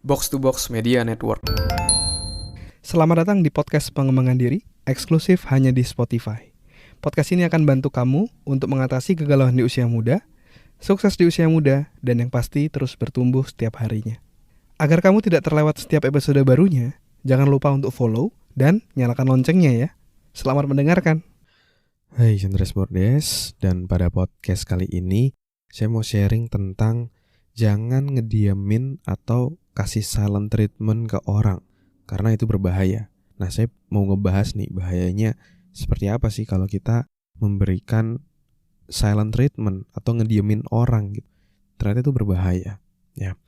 Box to Box Media Network. Selamat datang di podcast pengembangan diri, eksklusif hanya di Spotify. Podcast ini akan bantu kamu untuk mengatasi kegalauan di usia muda, sukses di usia muda, dan yang pasti terus bertumbuh setiap harinya. Agar kamu tidak terlewat setiap episode barunya, jangan lupa untuk follow dan nyalakan loncengnya ya. Selamat mendengarkan. Hai Chandras Bordes, dan pada podcast kali ini saya mau sharing tentang jangan ngediamin atau kasih silent treatment ke orang, karena itu berbahaya. Nah, saya mau ngebahas nih bahayanya seperti apa sih kalau kita memberikan silent treatment atau ngediemin orang gitu. Ternyata itu berbahaya ya.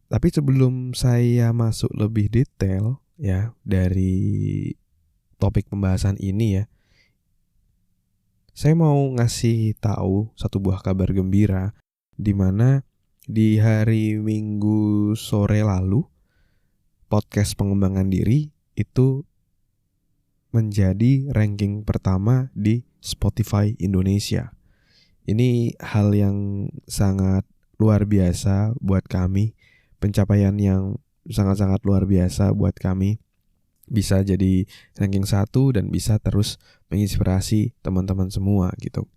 Tapi sebelum saya masuk lebih detail ya dari topik pembahasan ini ya, saya mau ngasih tahu satu buah kabar gembira di mana di hari Minggu sore lalu podcast pengembangan diri itu menjadi ranking pertama di Spotify Indonesia. Ini hal yang sangat luar biasa buat kami, pencapaian yang sangat-sangat luar biasa buat kami. Bisa jadi ranking 1 dan bisa terus menginspirasi teman-teman semua gitu.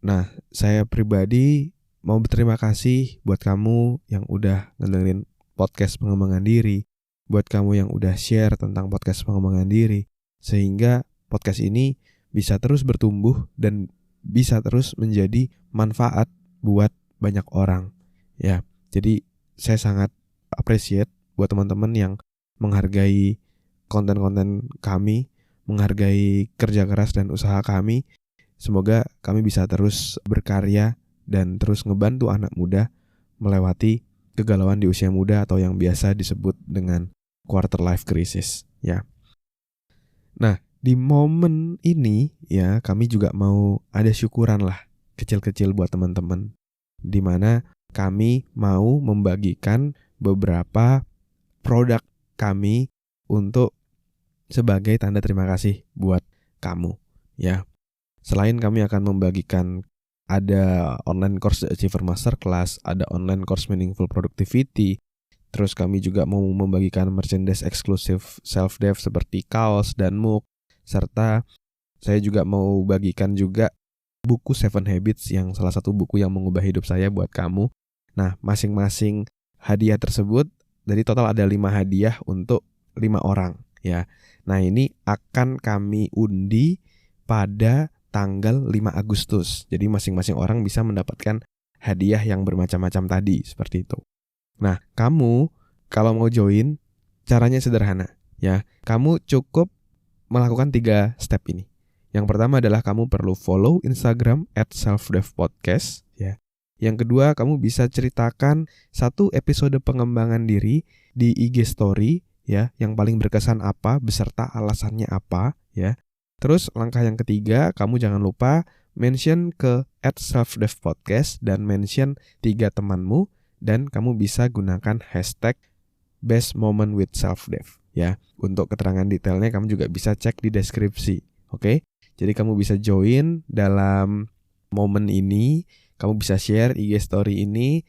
Nah, saya pribadi mau berterima kasih buat kamu yang udah ngedengerin podcast pengembangan diri, buat kamu yang udah share tentang podcast pengembangan diri, sehingga podcast ini bisa terus bertumbuh dan bisa terus menjadi manfaat buat banyak orang. Ya, jadi saya sangat appreciate buat teman-teman yang menghargai konten-konten kami, menghargai kerja keras dan usaha kami. Semoga kami bisa terus berkarya dan terus ngebantu anak muda melewati kegalauan di usia muda atau yang biasa disebut dengan quarter life crisis ya. Nah, di momen ini ya kami juga mau ada syukuran lah kecil-kecil buat teman-teman, di mana kami mau membagikan beberapa produk kami untuk sebagai tanda terima kasih buat kamu ya. Selain kami akan membagikan ada online course Achiever Masterclass, ada online course Meaningful Productivity, terus kami juga mau membagikan merchandise eksklusif self-dev seperti kaos dan mug, serta saya juga mau bagikan juga buku 7 Habits yang salah satu buku yang mengubah hidup saya buat kamu. Nah, masing-masing hadiah tersebut dari total ada 5 hadiah untuk 5 orang ya. Nah, ini akan kami undi pada tanggal 5 Agustus. Jadi masing-masing orang bisa mendapatkan hadiah yang bermacam-macam tadi, seperti itu. Nah, kamu kalau mau join, caranya sederhana ya. Kamu cukup melakukan 3 step ini. Yang pertama adalah kamu perlu follow Instagram @selfdevpodcast ya. Yang kedua, kamu bisa ceritakan satu episode pengembangan diri di IG story ya, yang paling berkesan apa beserta alasannya apa ya. Terus langkah yang ketiga, kamu jangan lupa mention ke @selfdevpodcast dan mention 3 temanmu, dan kamu bisa gunakan hashtag best moment with selfdev ya. Untuk keterangan detailnya kamu juga bisa cek di deskripsi. Oke? Jadi kamu bisa join dalam momen ini, kamu bisa share IG story ini.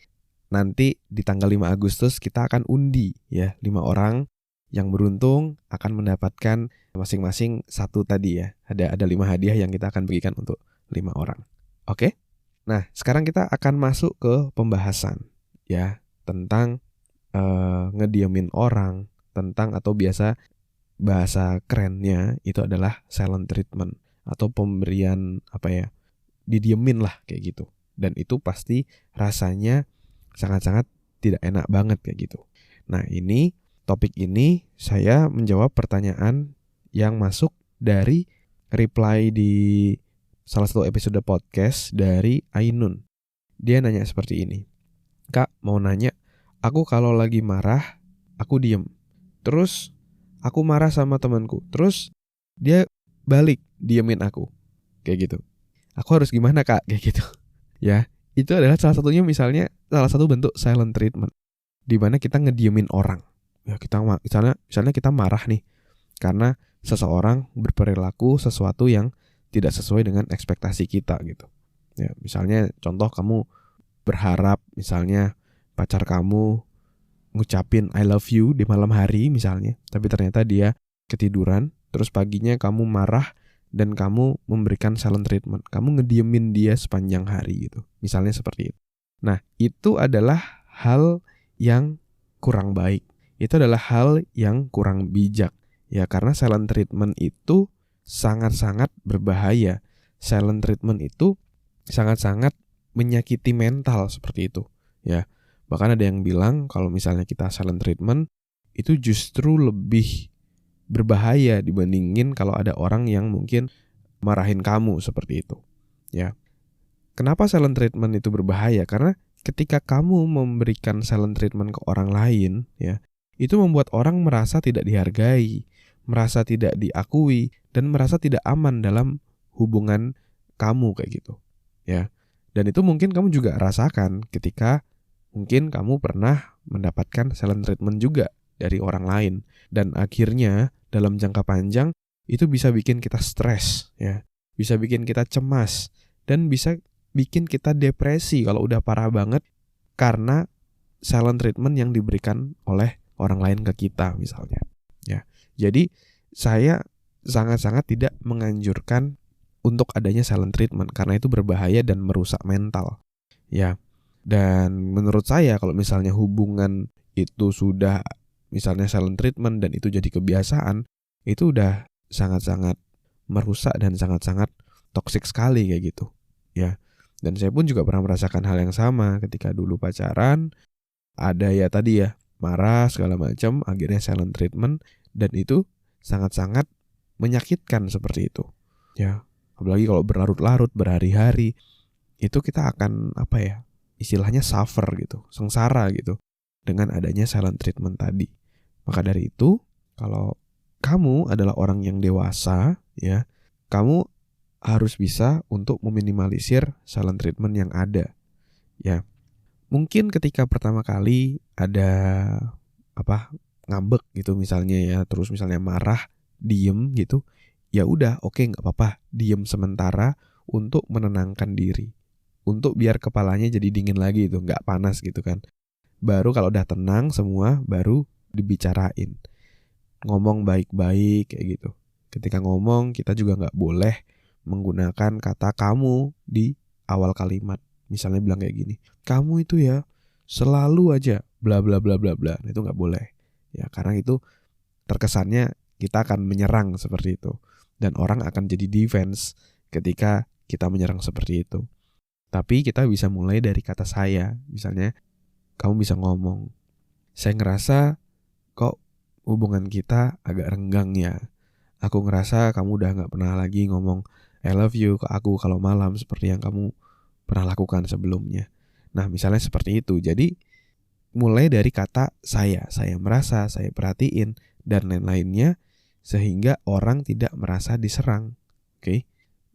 Nanti di tanggal 5 Agustus kita akan undi ya, 5 orang yang beruntung akan mendapatkan masing-masing satu tadi ya. Ada 5 hadiah yang kita akan bagikan untuk 5 orang. Oke? Nah, sekarang kita akan masuk ke pembahasan ya tentang ngediamin orang, tentang atau biasa bahasa kerennya itu adalah silent treatment atau pemberian didiemin lah kayak gitu. Dan itu pasti rasanya sangat-sangat tidak enak banget kayak gitu. Nah, topik ini saya menjawab pertanyaan yang masuk dari reply di salah satu episode podcast dari Ainun. Dia nanya seperti ini. Kak, mau nanya, aku kalau lagi marah, aku diem. Terus aku marah sama temanku. Terus dia balik diemin aku. Kayak gitu. Aku harus gimana, Kak? Kayak gitu. Ya, itu adalah salah satunya misalnya salah satu bentuk silent treatment di mana kita ngediemin orang. Ya, misalnya kita marah nih karena seseorang berperilaku sesuatu yang tidak sesuai dengan ekspektasi kita gitu. Ya, misalnya contoh kamu berharap misalnya pacar kamu ngucapin I love you di malam hari misalnya, tapi ternyata dia ketiduran, terus paginya kamu marah dan kamu memberikan silent treatment. Kamu ngediemin dia sepanjang hari gitu. Misalnya seperti itu. Nah, itu adalah hal yang kurang baik. Itu adalah hal yang kurang bijak. Ya, karena silent treatment itu sangat-sangat berbahaya. Silent treatment itu sangat-sangat menyakiti mental seperti itu. Ya, bahkan ada yang bilang kalau misalnya kita silent treatment itu justru lebih berbahaya dibandingin kalau ada orang yang mungkin marahin kamu seperti itu. Ya, kenapa silent treatment itu berbahaya? Karena ketika kamu memberikan silent treatment ke orang lain, ya, itu membuat orang merasa tidak dihargai, merasa tidak diakui, dan merasa tidak aman dalam hubungan kamu kayak gitu. Ya. Dan itu mungkin kamu juga rasakan ketika mungkin kamu pernah mendapatkan silent treatment juga dari orang lain. Dan akhirnya dalam jangka panjang itu bisa bikin kita stres, ya, bisa bikin kita cemas, dan bisa bikin kita depresi kalau udah parah banget karena silent treatment yang diberikan oleh orang lain ke kita misalnya. Ya, jadi saya sangat-sangat tidak menganjurkan untuk adanya silent treatment karena itu berbahaya dan merusak mental. Ya, dan menurut saya kalau misalnya hubungan itu sudah misalnya silent treatment dan itu jadi kebiasaan, itu udah sangat-sangat merusak dan sangat-sangat toksik sekali kayak gitu. Ya. Dan saya pun juga pernah merasakan hal yang sama ketika dulu pacaran, ada ya tadi ya, marah segala macam, akhirnya silent treatment, dan itu sangat-sangat menyakitkan seperti itu. Ya, apalagi kalau berlarut-larut berhari-hari, itu kita akan istilahnya suffer gitu, sengsara gitu dengan adanya silent treatment tadi. Maka dari itu, kalau kamu adalah orang yang dewasa, ya, kamu harus bisa untuk meminimalisir silent treatment yang ada. Ya. Mungkin ketika pertama kali ada ngambek gitu misalnya ya, terus misalnya marah, diem gitu. Ya udah, oke, enggak apa-apa, diem sementara untuk menenangkan diri. Untuk biar kepalanya jadi dingin lagi itu, enggak panas gitu kan. Baru kalau udah tenang semua baru dibicarain. Ngomong baik-baik kayak gitu. Ketika ngomong kita juga enggak boleh menggunakan kata kamu di awal kalimat. Misalnya bilang kayak gini, kamu itu ya selalu aja bla bla bla bla bla. Itu nggak boleh. Ya, karena itu terkesannya kita akan menyerang seperti itu. Dan orang akan jadi defense ketika kita menyerang seperti itu. Tapi kita bisa mulai dari kata saya. Misalnya kamu bisa ngomong, saya ngerasa kok hubungan kita agak renggang ya. Aku ngerasa kamu udah gak pernah lagi ngomong I love you ke aku kalau malam seperti yang kamu pernah lakukan sebelumnya. Nah, misalnya seperti itu. Jadi, mulai dari kata saya merasa, saya perhatiin, dan lain-lainnya, sehingga orang tidak merasa diserang. Oke?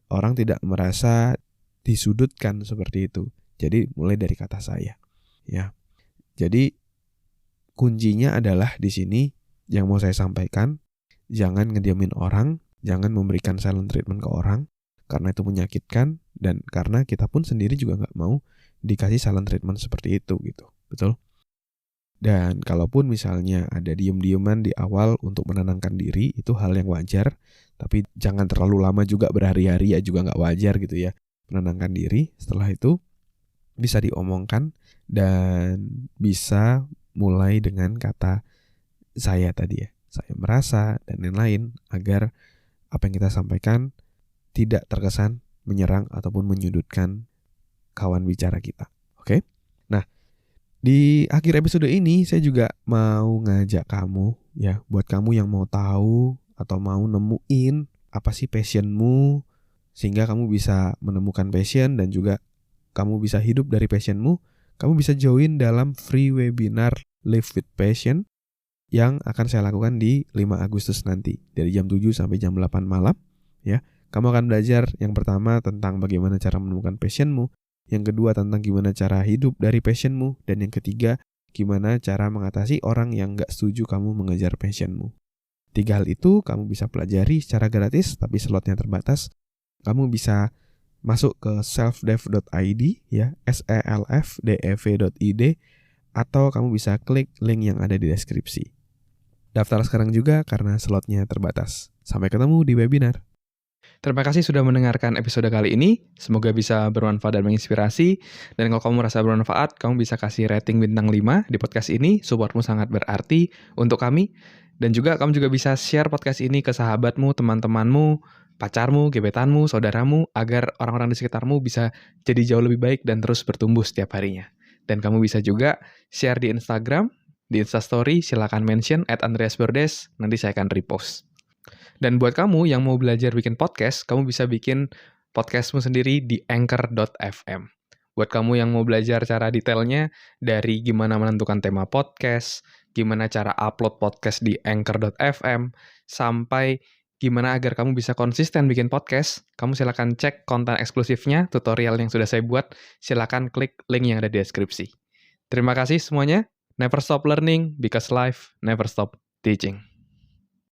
Orang tidak merasa disudutkan seperti itu. Jadi, mulai dari kata saya. Ya. Jadi, kuncinya adalah di sini yang mau saya sampaikan, jangan ngediamin orang, jangan memberikan silent treatment ke orang, karena itu menyakitkan, dan karena kita pun sendiri juga gak mau dikasih silent treatment seperti itu gitu. Betul? Dan kalaupun misalnya ada diem-dieman di awal untuk menenangkan diri, itu hal yang wajar, tapi jangan terlalu lama juga, berhari-hari ya juga gak wajar gitu ya. Menenangkan diri, setelah itu bisa diomongkan dan bisa mulai dengan kata saya tadi ya. Saya merasa dan lain-lain, agar apa yang kita sampaikan tidak terkesan menyerang ataupun menyudutkan kawan bicara kita. Oke? Nah, di akhir episode ini saya juga mau ngajak kamu ya, buat kamu yang mau tahu atau mau nemuin apa sih passionmu, sehingga kamu bisa menemukan passion dan juga kamu bisa hidup dari passionmu, kamu bisa join dalam free webinar Live with Passion yang akan saya lakukan di 5 Agustus nanti dari jam 7 sampai jam 8 malam ya. Kamu akan belajar yang pertama tentang bagaimana cara menemukan passionmu, yang kedua tentang gimana cara hidup dari passionmu, dan yang ketiga gimana cara mengatasi orang yang gak setuju kamu mengejar passionmu. 3 hal itu kamu bisa pelajari secara gratis, tapi slotnya terbatas. Kamu bisa masuk ke selfdev.id ya, selfdev.id, atau kamu bisa klik link yang ada di deskripsi. Daftar sekarang juga karena slotnya terbatas. Sampai ketemu di webinar. Terima kasih sudah mendengarkan episode kali ini. Semoga bisa bermanfaat dan menginspirasi. Dan kalau kamu merasa bermanfaat, kamu bisa kasih rating bintang 5 di podcast ini. Supportmu sangat berarti untuk kami. Dan juga kamu juga bisa share podcast ini ke sahabatmu, teman-temanmu, pacarmu, gebetanmu, saudaramu, agar orang-orang di sekitarmu bisa jadi jauh lebih baik dan terus bertumbuh setiap harinya. Dan kamu bisa juga share di Instagram, di Instastory, silakan mention @andreasbordes, nanti saya akan repost. Dan buat kamu yang mau belajar bikin podcast, kamu bisa bikin podcastmu sendiri di anchor.fm. Buat kamu yang mau belajar cara detailnya, dari gimana menentukan tema podcast, gimana cara upload podcast di anchor.fm, sampai gimana agar kamu bisa konsisten bikin podcast, kamu silakan cek konten eksklusifnya, tutorial yang sudah saya buat, silakan klik link yang ada di deskripsi. Terima kasih semuanya. Never stop learning, because life never stop teaching.